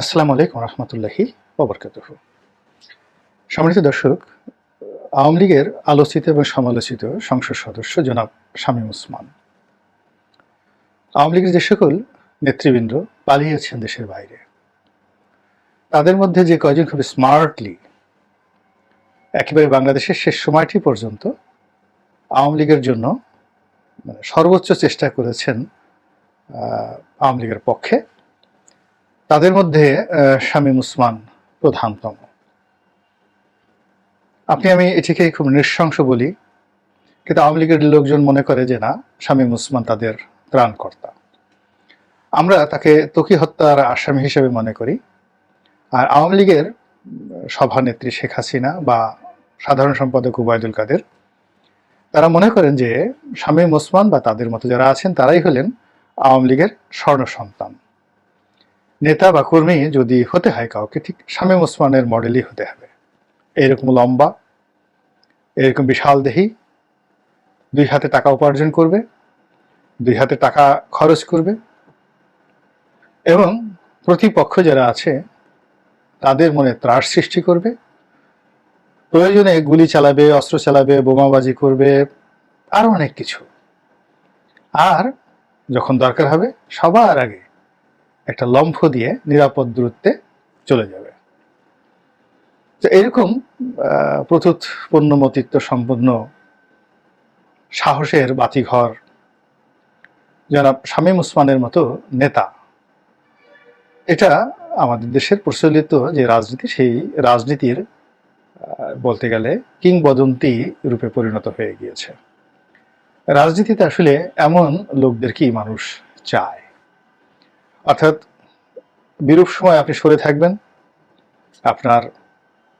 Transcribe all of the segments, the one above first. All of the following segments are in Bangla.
আসসালামু আলাইকুম রহমতুল্লাহি ওবরকাতুহু। সম্মানিত দর্শক, আওয়ামী লীগের আলোচিত এবং সমালোচিত সংসদ সদস্য জনাব শামীম ওসমান, আওয়ামী লীগের যে সকল নেতৃবৃন্দ পালিয়েছেন দেশের বাইরে, তাদের মধ্যে যে কয়জন খুব স্মার্টলি একেবারে বাংলাদেশের শেষ সময়টি পর্যন্ত আওয়ামী লীগের জন্য সর্বোচ্চ চেষ্টা করেছেন আওয়ামী লীগের পক্ষে, তাদের মধ্যে শামীম ওসমান প্রধানতম। আমি এটিকে খুব নৃশংস বলি, কিন্তু আওয়ামী লীগের লোকজন মনে করে যে না, শামীম ওসমান তাদের ত্রাণকর্তা। আমরা তাকে ত্বকী হত্যার আসামি হিসেবে মনে করি। আর আওয়ামী লীগের সভানেত্রী শেখ হাসিনা বা সাধারণ সম্পাদক ওবায়দুল কাদের, তারা মনে করেন যে শামীম ওসমান বা তাদের মতো যারা আছেন তারাই হলেন আওয়ামী লীগের স্বর্ণ সন্তান। নেতা বা কর্মী যদি হতে হয় কাউকে, ঠিক শামীম ওসমানের মডেলই হতে হবে। এরকম লম্বা, এরকম বিশাল দেহি, দুই হাতে টাকা উপার্জন করবে, দুই হাতে টাকা খরচ করবে, এবং প্রতিপক্ষ যারা আছে তাদের মনে ত্রাস সৃষ্টি করবে, প্রয়োজনে গুলি চালাবে, অস্ত্র চালাবে, বোমাবাজি করবে, আরো অনেক কিছু। আর যখন দরকার হবে সবার আগে একটা লম্ফ দিয়ে নিরাপদ দূরত্বে চলে যাবে। তো এরকম প্রতুত পণ্যমতিত্ব সম্পন্ন সাহসের বাতিঘর জনাব শামীম ওসমানের মতো নেতা, এটা আমাদের দেশের প্রচলিত যে রাজনীতি, সেই রাজনীতির বলতে গেলে কিংবদন্তি রূপে পরিণত হয়ে গিয়েছে। রাজনীতিতে আসলে এমন লোকদেরকেই মানুষ চায়, অর্থাৎ বিরূপ সময় আপনি সরে থাকবেন, আপনার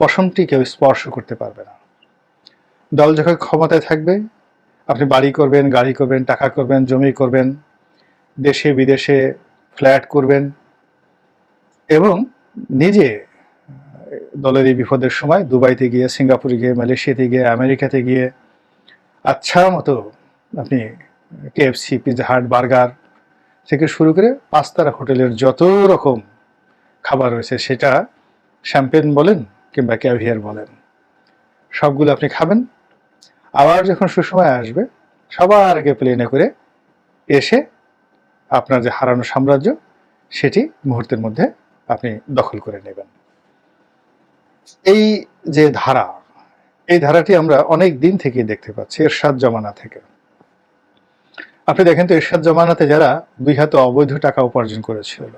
পশমটি কেউ স্পর্শ করতে পারবে না। দল যখন ক্ষমতায় থাকবে, আপনি বাড়ি করবেন, গাড়ি করবেন, টাকা করবেন, জমি করবেন, দেশে বিদেশে ফ্ল্যাট করবেন, এবং নিজে দলের এই বিপদের সময় দুবাইতে গিয়ে, সিঙ্গাপুরে গিয়ে, মালয়েশিয়াতে গিয়ে, আমেরিকাতে গিয়ে আচ্ছা মতো আপনি কেএফসি, পিৎজা হাট, বার্গার থেকে শুরু করে 5 তারা হোটেলের যত রকম খাবার রয়েছে, সেটা শ্যাম্পেন বলেন কিংবা ক্যাভিয়ার বলেন, সবগুলো আপনি খাবেন। আবার যখন সুসময় আসবে, সবার আগে প্লেনে করে এসে আপনার যে হারানো সাম্রাজ্য, সেটি মুহূর্তের মধ্যে আপনি দখল করে নেবেন। এই যে ধারা, এই ধারাটি আমরা অনেক দিন থেকে দেখতে পাচ্ছি, এরশাদ জমানা থেকে। আপনি দেখেন তো, এরশাদ জমানাতে যারা 2 হাতে অবৈধ টাকা উপার্জন করেছিল,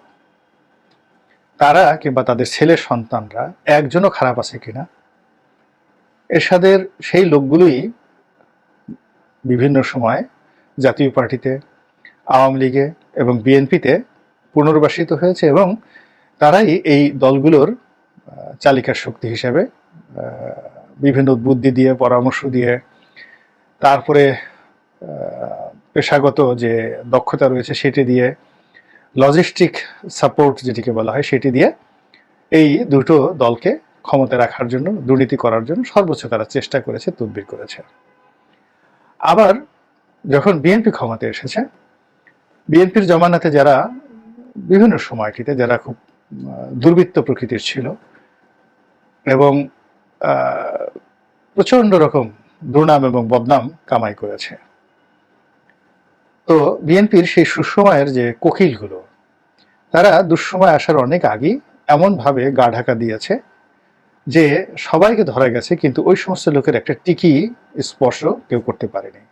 তারা কিংবা তাদের ছেলের সন্তানরা একজনও খারাপ আছে কিনা? এরশাদের সেই লোকগুলোই বিভিন্ন সময় জাতীয় পার্টিতে, আওয়ামী লীগে এবং বিএনপিতে পুনর্বাসিত হয়েছে, এবং তারাই এই দলগুলোর চালিকা শক্তি হিসেবে বিভিন্ন বুদ্ধি দিয়ে, পরামর্শ দিয়ে, তারপরে পেশাগত যে দক্ষতা রয়েছে সেটি দিয়ে, লজিস্টিক সাপোর্ট যেটিকে বলা হয় সেটি দিয়ে এই দুটো দলকে ক্ষমতায় রাখার জন্য, দুর্নীতি করার জন্য সর্বোচ্চ তারা চেষ্টা করেছে, তদবির করেছে। আবার যখন বিএনপি ক্ষমতায় এসেছে, বিএনপির জমানাতে যারা বিভিন্ন সময়টিতে যারা খুব দুর্বৃত্ত প্রকৃতির ছিল এবং প্রচন্ড রকম দুর্নাম এবং বদনাম কামাই করেছে, তো বিএনপির সেই সুসময়ের যে কোকিলগুলো, তারা দুঃসময় আসার অনেক আগেই এমনভাবে গা ঢাকা দিয়েছে যে সবাইকে ধরা গেছে, কিন্তু ওই সমস্ত লোকের একটা টিকি স্পর্শ কেউ করতে পারেনি।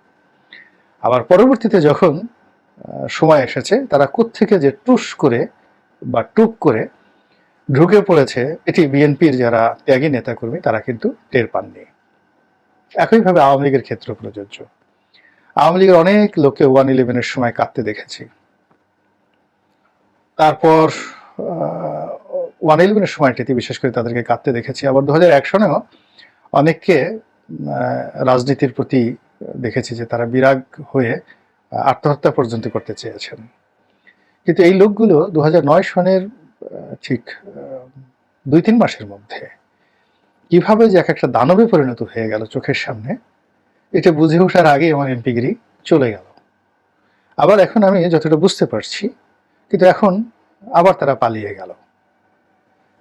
আবার পরবর্তীতে যখন সময় এসেছে, তারা কোত্থেকে যে টুস করে বা টুক করে ঢুকে পড়েছে, এটি বিএনপির যারা ত্যাগী নেতাকর্মী তারা কিন্তু টের পাননি। একইভাবে আওয়ামী লীগের ক্ষেত্রে প্রযোজ্য। আওয়ামী লীগের অনেক লোককে 1/11-এর সময় কাঁদতে দেখেছি, তারপর 1/11-এর সময়টিতে বিশেষ করে তাদেরকে কাঁদতে দেখেছি। আবার 2001 সনেও অনেককে রাজনীতির প্রতি দেখেছি যে তারা বিরাগ হয়ে আত্মহত্যা পর্যন্ত করতে চেয়েছেন। কিন্তু এই লোকগুলো 2009 সনের ঠিক 2-3 মাসের মধ্যে কিভাবে যে একটা দানবে পরিণত হয়ে গেল চোখের সামনে, এটা বুঝে ওঠার আগে আমার এমপিগিরি চলে গেল। আবার এখন আমি যতটা বুঝতে পারছি, কিন্তু এখন আবার তারা পালিয়ে গেল।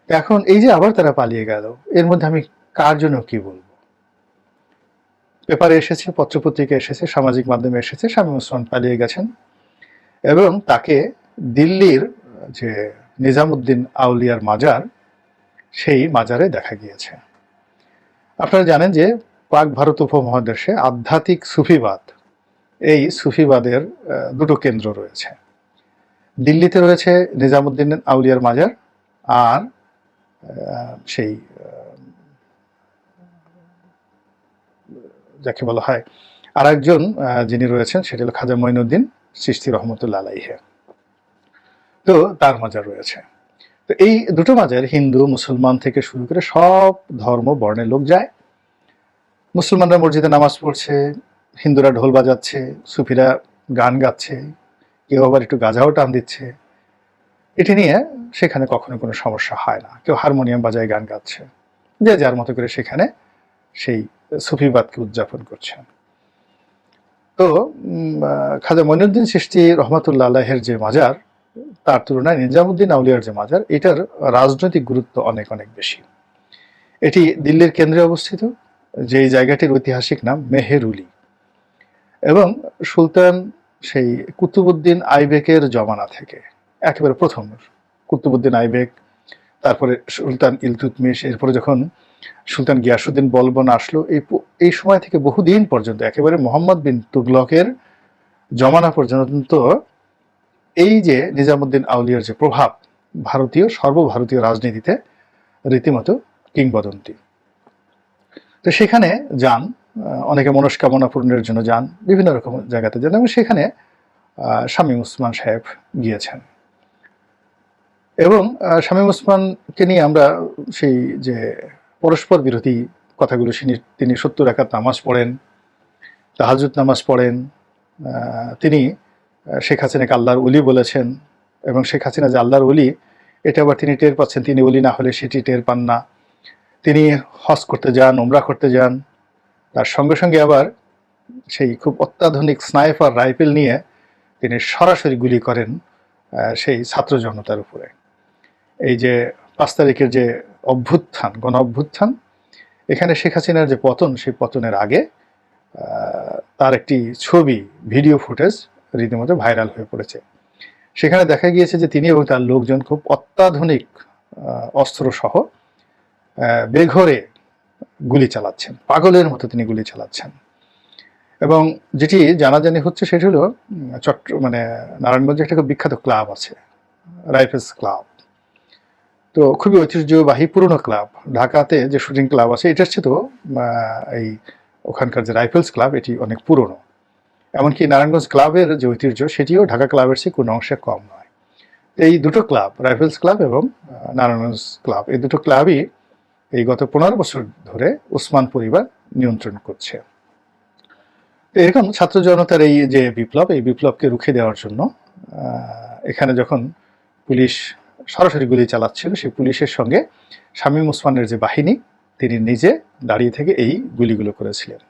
এখন এই যে আবার তারা পালিয়ে গেল, এর মধ্যে আমি কার জন্য কি বলবো? পেপারে এসেছে, পত্রপত্রিকা এসেছে, সামাজিক মাধ্যমে এসেছে, শামীম ওসমান পালিয়ে গেছেন এবং তাকে দিল্লির যে নিজামুদ্দিন আউলিয়ার মাজার, সেই মাজারে দেখা গিয়েছে। আপনারা জানেন যে পাক ভারত উপমহাদেশে আধ্যাত্মিক সুফিবাদ, এই সুফিবাদের দুটো কেন্দ্র রয়েছে। দিল্লিতে রয়েছে নিজামুদ্দিন আউলিয়ার মাজার, আর সেই যাকে বলা হয় আর একজন যিনি রয়েছেন সেটি হল খাজা মঈনুদ্দিন চিশতি রহমতুল্লাহ আলাইহি, তো তার মাজার রয়েছে। তো এই দুটো মাজার হিন্দু মুসলমান থেকে শুরু করে সব ধর্ম বর্ণের লোক যায়। মুসলমানরা মসজিদে নামাজ পড়ছে, হিন্দুরা ঢোল বাজাচ্ছে, সুফিরা গান গাচ্ছে, কেউ আবার একটু গাঁজাও টান দিচ্ছে। এটি নিয়ে সেখানে কখনো কোনো সমস্যা হয় না। কেউ হারমোনিয়াম বাজায় গান গাচ্ছে, যে যার মতো করে সেখানে সেই সুফিবাদকে উদযাপন করছে। তো খাজা মঈনুদ্দিন চিশতি রহমতুল্লাহ আলাইহির যে মাজার, তার তুলনায় নিজামুদ্দিন আউলিয়ার যে মাজার, এটার রাজনৈতিক গুরুত্ব অনেক অনেক বেশি। এটি দিল্লির কেন্দ্রে অবস্থিত, যেই জায়গাটির ঐতিহাসিক নাম মেহেরুলি, এবং সুলতান সেই কুতুবুদ্দিন আইবেকের জমানা থেকে, একেবারে প্রথম কুতুবুদ্দিন আইবেক, তারপরে সুলতান ইলতুৎমিশ, এরপরে যখন সুলতান গিয়াসুদ্দিন বলবন আসলো, এই সময় থেকে বহুদিন পর্যন্ত, একেবারে মোহাম্মদ বিন তুগলকের জমানা পর্যন্ত এই যে নিজামুদ্দিন আউলিয়ার যে প্রভাব ভারতীয়, সর্বভারতীয় রাজনীতিতে রীতিমতো কিংবদন্তি। তো সেখানে যান, অনেকে মনস্কামনা পূরণের জন্য যান, বিভিন্ন রকম জায়গাতে যান, এবং সেখানে শামীম ওসমান সাহেব গিয়েছেন। এবং শামীম ওসমানকে নিয়ে আমরা সেই যে পরস্পর বিরোধী কথাগুলো শুনি, তিনি 70 রাকাত নামাজ পড়েন, তাহাজ্জুদ নামাজ পড়েন, তিনি শেখ হাসিনাকে আল্লাহর ওলি বলেছেন, এবং শেখ হাসিনা যে আল্লাহর ওলি এটা আবার তিনি টের পাচ্ছেন, তিনি ওলি না হলে সেটি টের পান না। তিনি হজ করতে যান, উমরা করতে যান, তার সঙ্গে সঙ্গে আবার সেই খুব অত্যাধুনিক স্নাইপার রাইফেল নিয়ে তিনি সরাসরি গুলি করেন সেই ছাত্র জনতার উপরে। এই যে 5 তারিখের যে অভ্যুত্থান, গণ অভ্যুত্থান, এখানে শেখ হাসিনার যে পতন, সেই পতনের আগে তার একটি ছবি, ভিডিও ফুটেজ রীতিমতো ভাইরাল হয়ে পড়েছে। সেখানে দেখা গিয়েছে যে তিনি এবং তার লোকজন খুব অত্যাধুনিক অস্ত্র সহ বেঘরে গুলি চালাচ্ছেন, পাগলের মতো তিনি গুলি চালাচ্ছেন। এবং যেটি জানাজানি হচ্ছে সেটি হলো নারায়ণগঞ্জে একটা খুব বিখ্যাত ক্লাব আছে, রাইফেলস ক্লাব। তো খুবই ঐতিহ্যবাহী পুরনো ক্লাব। ঢাকাতে যে শুটিং ক্লাব আছে, এটার চেয়ে তো এই ওখানকার যে রাইফেলস ক্লাব, এটি অনেক পুরনো। এমনকি নারায়ণগঞ্জ ক্লাবের যে ঐতিহ্য, সেটিও ঢাকা ক্লাবের চেয়ে কোনো অংশে কম নয়। এই দুটো ক্লাব, রাইফেলস ক্লাব এবং নারায়ণগঞ্জ ক্লাব, এই দুটো ক্লাবই এই গত 15 বছর ধরে ওসমান পরিবার নিয়ন্ত্রণ করছে। এরকম ছাত্র জনতার এই যে বিপ্লব, এই বিপ্লবকে রুখে দেওয়ার জন্য এখানে যখন পুলিশ সরাসরি গুলি চালাচ্ছিল, সেই পুলিশের সঙ্গে শামীম ওসমানের যে বাহিনী, তিনি নিজে দাঁড়িয়ে থেকে এই গুলিগুলো করেছিলেন।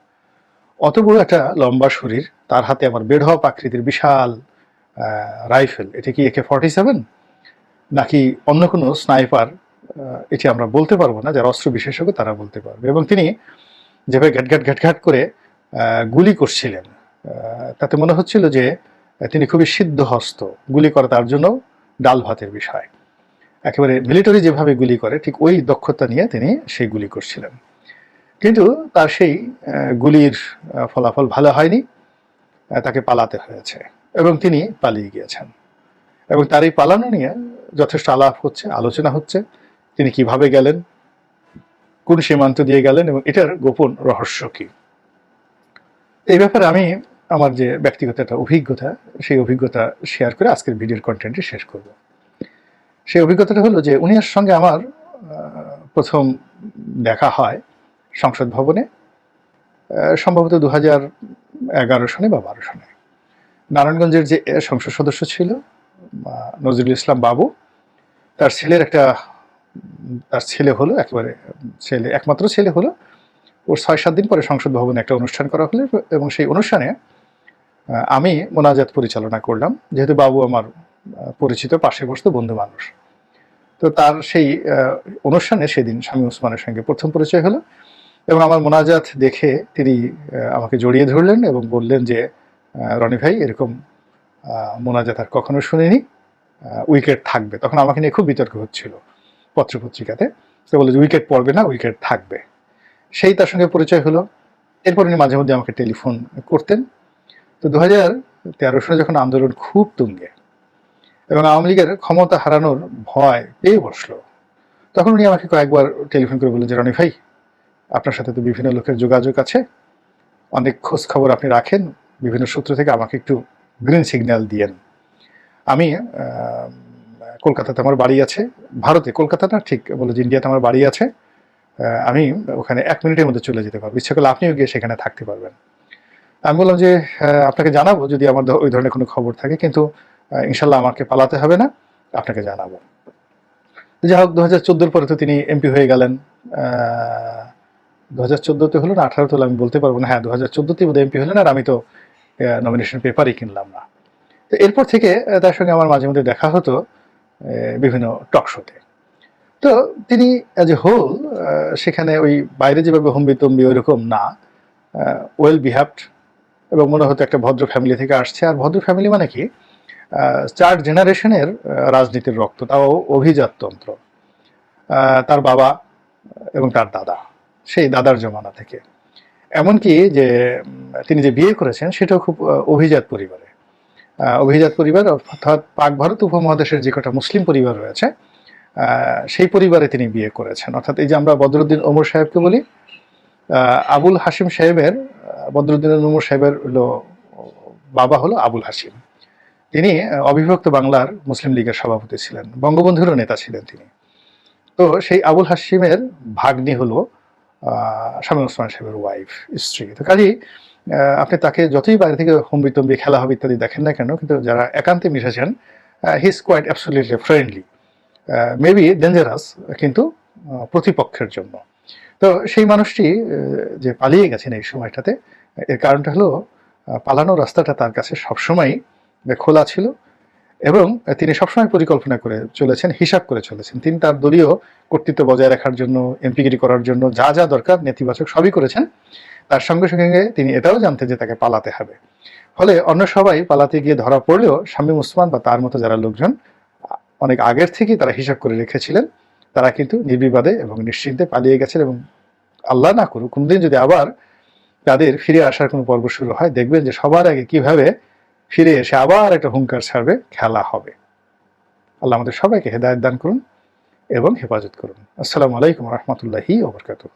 অত বড় একটা লম্বা শরীর, তার হাতে আবার বের হওয়া আকৃতির বিশাল রাইফেল, এটা কি AK-47 নাকি অন্য কোনো স্নাইপার, এটি আমরা বলতে পারবো না, যারা অস্ত্র বিশেষজ্ঞ তারা বলতে পারবে। এবং তিনি যেভাবে ঘ্যাটঘ্যাট করে গুলি করছিলেন, তাতে মনে হচ্ছিল যে তিনি খুবই সিদ্ধহস্ত। গুলি করা তার জন্য ডাল ভাতের বিষয়। একেবারে মিলিটারি যেভাবে গুলি করে, ঠিক ওই দক্ষতা নিয়ে তিনি সেই গুলি করছিলেন। কিন্তু তার সেই গুলির ফলাফল ভালো হয়নি, তাকে পালাতে হয়েছে এবং তিনি পালিয়ে গিয়েছেন। এবং তার এই পালানো নিয়ে যথেষ্ট আলাপ হচ্ছে, আলোচনা হচ্ছে। তিনি কিভাবে গেলেন, কোন সীমান্ত দিয়ে গেলেন, এবং এটার গোপন রহস্য কি। এই ব্যাপারে আমি আমার যে ব্যক্তিগত একটা অভিজ্ঞতা, সেই অভিজ্ঞতা শেয়ার করে আজকের ভিডিওর কন্টেন্টটি শেষ করব। সেই অভিজ্ঞতাটা হলো যে উনার সঙ্গে আমার প্রথম দেখা হয় সংসদ ভবনে, সম্ভবত 2011 সনে বা 12 সনে। নারায়ণগঞ্জের যে সংসদ সদস্য ছিল নজরুল ইসলাম বাবু, তার ছেলে হলো, একেবারে ছেলে, একমাত্র ছেলে হলো। ওর 6-7 দিন পরে সংসদ ভবনে একটা অনুষ্ঠান করা হলো, এবং সেই অনুষ্ঠানে আমি মোনাজাত পরিচালনা করলাম, যেহেতু বাবু আমার পরিচিত, পাশে বসতো বন্ধু মানুষ। তো তো তার সেই অনুষ্ঠানে সেদিন শামীম ওসমানের সঙ্গে প্রথম পরিচয় হলো, এবং আমার মোনাজাত দেখে তিনি আমাকে জড়িয়ে ধরলেন এবং বললেন যে, রনি ভাই, এরকম মোনাজাত আর কখনো শুনিনি, উইকেট থাকবে। তখন আমাকে নিয়ে খুব বিতর্ক হচ্ছিল পত্রপত্রিকাতে। তো বলে যে উইকেট পড়বে না, উইকেট থাকবে। সেই তার সঙ্গে পরিচয় হলো। এরপর উনি মাঝে মধ্যে আমাকে টেলিফোন করতেন। তো 2013 সালে যখন আন্দোলন খুব তুঙ্গে এবং আওয়ামী লীগের ক্ষমতা হারানোর ভয় পেয়ে বসলো, তখন উনি আমাকে কয়েকবার টেলিফোন করে বললেন যে, রনি ভাই, আপনার সাথে তো বিভিন্ন লোকের যোগাযোগ আছে, অনেক খোঁজ খবর আপনি রাখেন, বিভিন্ন সূত্র থেকে আমাকে একটু গ্রিন সিগন্যাল দিয়েন। আমি কলকাতাতে আমার বাড়ি আছে, ভারতে, কলকাতা না, ঠিক বলে যে ইন্ডিয়াতে আমার বাড়ি আছে, আমি ওখানে 1 মিনিটের মধ্যে চলে যেতে পারবো, ইচ্ছা করলে আপনিও গিয়ে সেখানে থাকতে পারবেন। আমি বললাম যে, আপনাকে জানাবো যদি আমার ওই ধরনের কোনো খবর থাকে, কিন্তু ইনশাল্লাহ আমাকে পালাতে হবে না, আপনাকে জানাবো। যাই হোক, 2014 পরে তো তিনি এমপি হয়ে গেলেন। 2014-তে হলো না 18-তে হলো আমি বলতে পারবো না, হ্যাঁ 2014-তেই বোধহয় এমপি হলেন, আর আমি তো নমিনেশন পেপারই কিনলাম না। তো এরপর থেকে তার সঙ্গে আমার মাঝে মধ্যে দেখা হতো বিভিন্ন টক শোতে। তো তিনি অ্যাজ এ হোল সেখানে ওই বাইরে যেভাবে হম্বিতম্বি ওইরকম না, ওয়েল বিহেভড, এবং মনে হতো একটা ভদ্র ফ্যামিলি থেকে আসছে। আর ভদ্র ফ্যামিলি মানে কি, 4 জেনারেশনের রাজনীতির রক্ত, তাও অভিজাততন্ত্র। তার বাবা এবং তার দাদা, সেই দাদার জমানা থেকে। এমনকি যে তিনি যে বিয়ে করেছেন সেটাও খুব অভিজাত পরিবারে। অভিজাত পরিবার অর্থাৎ পাক ভারত উপমহাদেশের যে কটা মুসলিম পরিবার রয়েছে সেই পরিবারে তিনি বিয়ে করেছেন। অর্থাৎ এই যে আমরা বদরুদ্দিন ওমর সাহেবকে বলি, আবুল হাসিম সাহেবের, বদরুদ্দিন ওমর সাহেবের হলো বাবা হলো আবুল হাসিম। তিনি অবিভক্ত বাংলার মুসলিম লীগের সভাপতি ছিলেন, বঙ্গবন্ধুরও নেতা ছিলেন তিনি। তো সেই আবুল হাসিমের ভাগ্নি হলো শামীম ওসমান সাহেবের ওয়াইফ, স্ত্রী। তো কাজেই আপনি তাকে যতই বাইরে থেকে হম্বিতম্বি খেলা হবে ইত্যাদি দেখেন না কেন, কিন্তু যারা একান্তে মিশেছেন, he is quite absolutely friendly, maybe dangerous, কিন্তু প্রতিপক্ষের জন্য। তো সেই মানুষটি যে পালিয়ে গেছেন এই সময়টাতে, এর কারণটা হলো পালানোর রাস্তাটা তার কাছে সবসময় খোলা ছিল, এবং তিনি সবসময় পরিকল্পনা করে চলেছেন, হিসাব করে চলেছেন। তিনি তার দলীয় কর্তৃত্ব বজায় রাখার জন্য, এমপিগিরি করার জন্য যা যা দরকার নেতিবাচক সবই করেছেন। তার সঙ্গে সঙ্গে তিনি এটাও জানতেন যে তাকে পালাতে হবে। ফলে অন্য সবাই পালাতে গিয়ে ধরা পড়লেও শামীম ওসমান বা তার মতো যারা লোকজন অনেক আগের থেকেই তারা হিসাব করে রেখেছিলেন, তারা কিন্তু নির্বিবাদে এবং নিশ্চিন্তে পালিয়ে গেছেন। এবং আল্লাহ না করুক কোনদিন যদি আবার তাদের ফিরে আসার কোনো পর্ব শুরু হয়, দেখবেন যে সবার আগে কিভাবে ফিরে এসে আবার একটা হুঙ্কার ছাড়বে, খেলা হবে। আল্লাহ আমাদের সবাইকে হেদায়েত দান করুন এবং হেফাজত করুন। আসসালামু আলাইকুম ওয়া রাহমাতুল্লাহি ওয়া বারাকাতুহু।